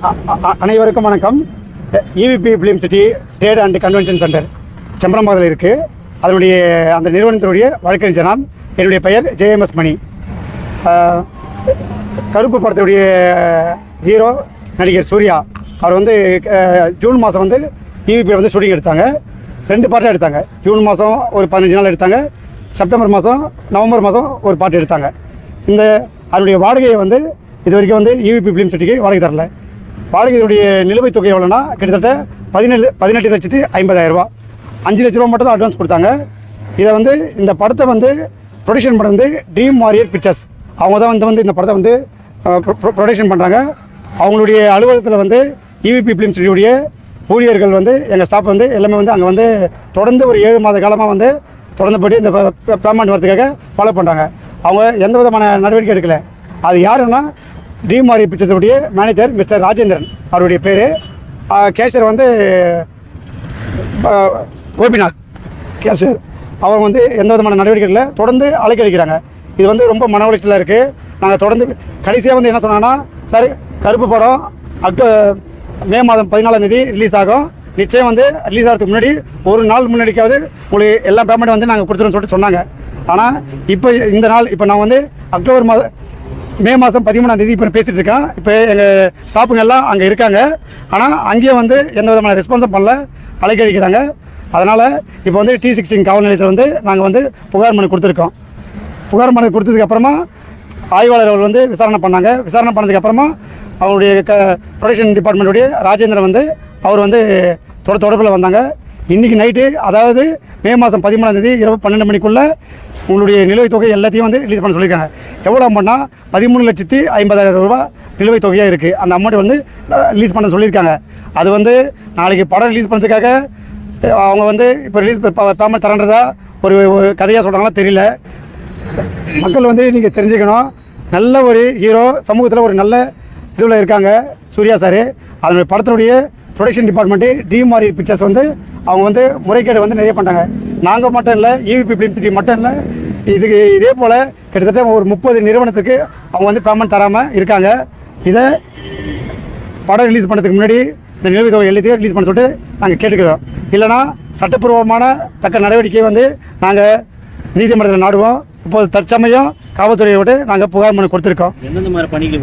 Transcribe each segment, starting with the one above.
அனைவருக்கும் வணக்கம். EVP film city trade and convention centre செம்பரம்பாதையில் இருக்குது. அதனுடைய அந்த நிறுவனத்தினுடைய வழக்கறிஞர் நான். என்னுடைய பெயர் JMS மணி. கருப்பு படத்துடைய ஹீரோ நடிகர் சூர்யா அவர் வந்து ஜூன் மாதம் வந்து EVP வந்து ஷூட்டிங் எடுத்தாங்க. 2 பார்ட்டாக எடுத்தாங்க. ஜூன் மாதம் ஒரு 15 நாள் எடுத்தாங்க. செப்டம்பர் மாதம் நவம்பர் மாதம் ஒரு பார்ட் எடுத்தாங்க. அதனுடைய வாடகையை வந்து இது வரைக்கும் வந்து EVP ஃபிலிம் சிட்டிக்கு வாடகை தரல. வாடகையுடைய நிலுவைத் தொகை எவ்வளோன்னா கிட்டத்தட்ட 18,50,000 ரூபா. 5 லட்ச ரூபா மட்டும் தான் அட்வான்ஸ் கொடுத்தாங்க. இதை வந்து இந்த படத்தை வந்து ப்ரொடக்ஷன் பண்ண வந்து ட்ரீம் வாரியர் பிக்சர்ஸ் அவங்க தான் வந்து இந்த படத்தை வந்து ப்ரொடக்ஷன் பண்ணுறாங்க. அவங்களுடைய அலுவலகத்தில் வந்து EVP ஃபிலிம் சிட்டியுடைய ஊழியர்கள் வந்து எங்கள் ஸ்டாஃப் வந்து எல்லாமே வந்து அங்கே வந்து தொடர்ந்து ஒரு 7 மாத காலமாக வந்து தொடர்ந்து போய்ட்டு இந்த பேமெண்ட் வரதுக்காக ஃபாலோ பண்ணுறாங்க. அவங்க எந்த விதமான நடவடிக்கை எடுக்கலை. அது யாருன்னா ட்ரீம் வாரியர் பிக்சர்ஸுடைய மேனேஜர் மிஸ்டர் ராஜேந்திரன் அவருடைய பேர். கேஷியர் வந்து கோபிநாத் கேஷியர். அவர் வந்து எந்த விதமான நடவடிக்கைகளில் தொடர்ந்து அழைக்கிறாங்க. இது வந்து ரொம்ப மன உளைச்சலாக இருக்குது. நாங்கள் தொடர்ந்து கடைசியாக வந்து என்ன சொன்னாங்கன்னா, சார் கருப்பு படம் மே மாதம் 14ஆம் தேதி ரிலீஸ் ஆகும். நிச்சயம் வந்து ரிலீஸ் ஆகிறதுக்கு முன்னாடி ஒரு நாள் முன்னாடிக்காவது உங்களுக்கு எல்லா பேமெண்ட் வந்து நாங்கள் கொடுத்துருன்னு சொல்லிட்டு சொன்னாங்க. ஆனால் இப்போ இந்த நாள் இப்போ நான் வந்து மே மாதம் 13ஆம் தேதி இப்போ பேசிகிட்டு இருக்கேன். இப்போ எங்கள் ஸ்டாஃபுங்க எல்லாம் அங்கே இருக்காங்க. ஆனால் அங்கேயே வந்து எந்த விதமான ரெஸ்பான்ஸும் பண்ணல, அழைக்கிறாங்க. அதனால் இப்போ வந்து T16 காவல் நிலையத்தில் வந்து நாங்கள் வந்து புகார் மனு கொடுத்துருக்கோம். புகார் மனு கொடுத்ததுக்கப்புறமா ஆய்வாளர் அவர் வந்து விசாரணை பண்ணாங்க. விசாரணை பண்ணதுக்கப்புறமா அவருடைய ப்ரொடக்ஷன் டிபார்ட்மெண்ட்டுடைய ராஜேந்திரன் வந்து அவர் வந்து தொடர்பில் வந்தாங்க. இன்றைக்கி நைட்டு, அதாவது மே மாதம் 13ஆம் தேதி இரவு 12 மணிக்குள்ளே உங்களுடைய நிலுவைத் தொகை எல்லாத்தையும் வந்து ரிலீஸ் பண்ண சொல்லியிருக்காங்க. எவ்வளோ அமௌண்ட்னா 13,50,000 ரூபா நிலுவைத் தொகையாக இருக்குது. அந்த அமௌண்ட் வந்து ரிலீஸ் பண்ண சொல்லியிருக்காங்க. அது வந்து நாளைக்கு படம் ரிலீஸ் பண்ணுறதுக்காக அவங்க வந்து இப்போ ரிலீஸ் பேமெண்ட் தரன்றதா ஒரு கதையாக சொல்கிறாங்களா தெரியல. மக்கள் வந்து நீங்கள் தெரிஞ்சுக்கணும், நல்ல ஒரு ஹீரோ, சமூகத்தில் ஒரு நல்ல இதில் இருக்காங்க சூர்யா சார். அதனுடைய படத்தினுடைய production department Dream Warrior Pictures வந்து அவங்க வந்து முறைகேடு வந்து நிறைய பண்ணுறாங்க. நாங்கள் மட்டும் இல்லை, EVP ஃபிலிம் சிட்டி மட்டும் இல்லை, இதே போல் கிட்டத்தட்ட ஒரு 30 நிறுவனத்துக்கு அவங்க வந்து பேமெண்ட் தராமல் இருக்காங்க. இதை படம் ரிலீஸ் பண்ணுறதுக்கு முன்னாடி இந்த நிலுவைத் தொகை எல்லாத்தையும் ரிலீஸ் பண்ண சொல்லிட்டு நாங்கள் கேட்டுக்கிறோம். இல்லைனா சட்டப்பூர்வமான தக்க நடவடிக்கை வந்து நாங்கள் நீதிமன்றத்தில் நாடுவோம். இப்போது தற்சமயம் காவல்துறையை விட்டு நாங்கள் புகார் மனு கொடுத்துருக்கோம். எந்தெந்த மாதிரி பணிக்கு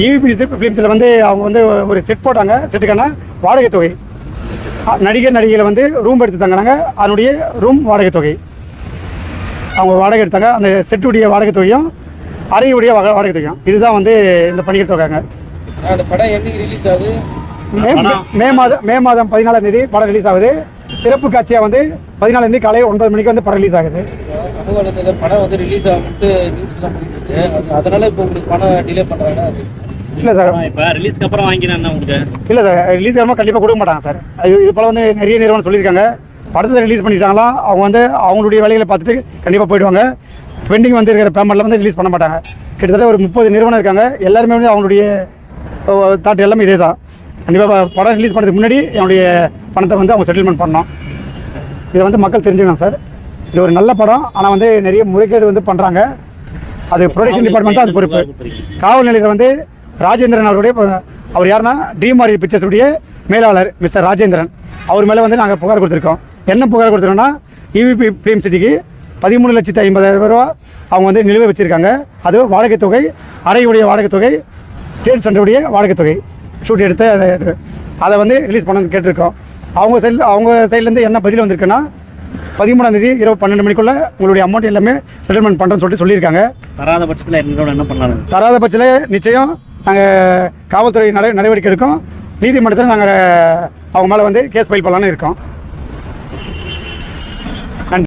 EVP ஃபிலிம்ஸில் வந்து அவங்க வந்து ஒரு செட் போட்டாங்க. செட்டுக்கான வாடகை தொகை, நடிகைகளை வந்து ரூம் எடுத்து தங்குறாங்க. அதனுடைய ரூம் வாடகை தொகை அவங்க வாடகை எடுத்தாங்க. அந்த செட்டுடைய வாடகை தொகையும் அறையுடைய வாடகை தொகையும் இதுதான் வந்து இந்த பணிகள் தொகைங்க. அந்த படம் என்னைக்கு ரிலீஸ் ஆகுது? மே மாதம் 14ஆம் தேதி படம் ரிலீஸ் ஆகுது. சிறப்பு காட்சியாக வந்து 14ஆம் தேதி காலை 9 மணிக்கு வந்து படம் ரிலீஸ் ஆகுது. படம் வந்து ரிலீஸ் ஆகிட்டு நியூஸ்லாம் போயிட்டு அதனால இப்போ உங்களுக்கு படம் டிலே பண்ணுறாங்க. இல்லை சார், இப்போ ரிலீஸ்க்கு அப்புறம் வாங்கினா உங்களுக்கு இல்லை சார், ரிலீஸ் ஆகாமல் கண்டிப்பாக கொடுக்க மாட்டாங்க சார். இது போல் வந்து நிறைய நிறுவனம் சொல்லியிருக்காங்க. படத்தை ரிலீஸ் பண்ணிட்டாங்களா அவங்க வந்து அவங்களுடைய வேலைகளை பார்த்துட்டு கண்டிப்பாக போயிடுவாங்க. பெண்டிங் வந்து இருக்கிற பேமெண்ட்டில் வந்து ரிலீஸ் பண்ண மாட்டாங்க. கிட்டத்தட்ட ஒரு 30 நிறுவனம் இருக்காங்க. எல்லாருமே வந்து அவங்களுடைய தாட் எல்லாமே இதே தான். கண்டிப்பாக படம் ரிலீஸ் பண்ணுறதுக்கு முன்னாடி என்னுடைய பணத்தை வந்து அவங்க செட்டில்மெண்ட் பண்ணோம். இதை வந்து மக்கள் தெரிஞ்சுக்கணும் சார். இது ஒரு நல்ல படம், ஆனால் வந்து நிறைய முறைகேடு வந்து பண்ணுறாங்க. அது ப்ரொடக்ஷன் டிபார்ட்மெண்ட் தான் அது பொறுப்பு. காவல் நிலையத்தில் வந்து ராஜேந்திரன் அவர் யாருன்னா ட்ரீம் வாரியர் பிக்சர்ஸுடைய மேலாளர் மிஸ்டர் ராஜேந்திரன் அவர் மேலே வந்து நாங்கள் புகார் கொடுத்துருக்கோம். என்ன புகார் கொடுத்துருக்கோன்னா, EVP ஃபிலிம் சிட்டிக்கு 13,50,000 ரூபா அவங்க வந்து நிலுவை வச்சுருக்காங்க. அது வாடகை தொகை, அறையுடைய வாடகை தொகை, ட்ரேட் சென்டருடைய வாடகை தொகை, ஷூட் எடுத்து அதை வந்து ரிலீஸ் பண்ணணும்னு கேட்டிருக்கோம். அவங்க சைட்லேருந்து என்ன பதில் வந்திருக்குன்னா, 13ஆம் தேதி இரவு 12 மணிக்குள்ளே உங்களுடைய அமௌண்ட் எல்லாமே செட்டில்மெண்ட் பண்ணுறோன்னு சொல்லியிருக்காங்க. தராத பட்சத்தில் என்ன பண்ணலாம்? தராத பட்சத்தில் நிச்சயம் நாங்கள் காவல்துறை நடவடிக்கை எடுக்கும். நீதிமன்றத்தில் நாங்கள் அவங்க மேலே வந்து கேஸ் ஃபைல் பண்ணலான்னு இருக்கோம்.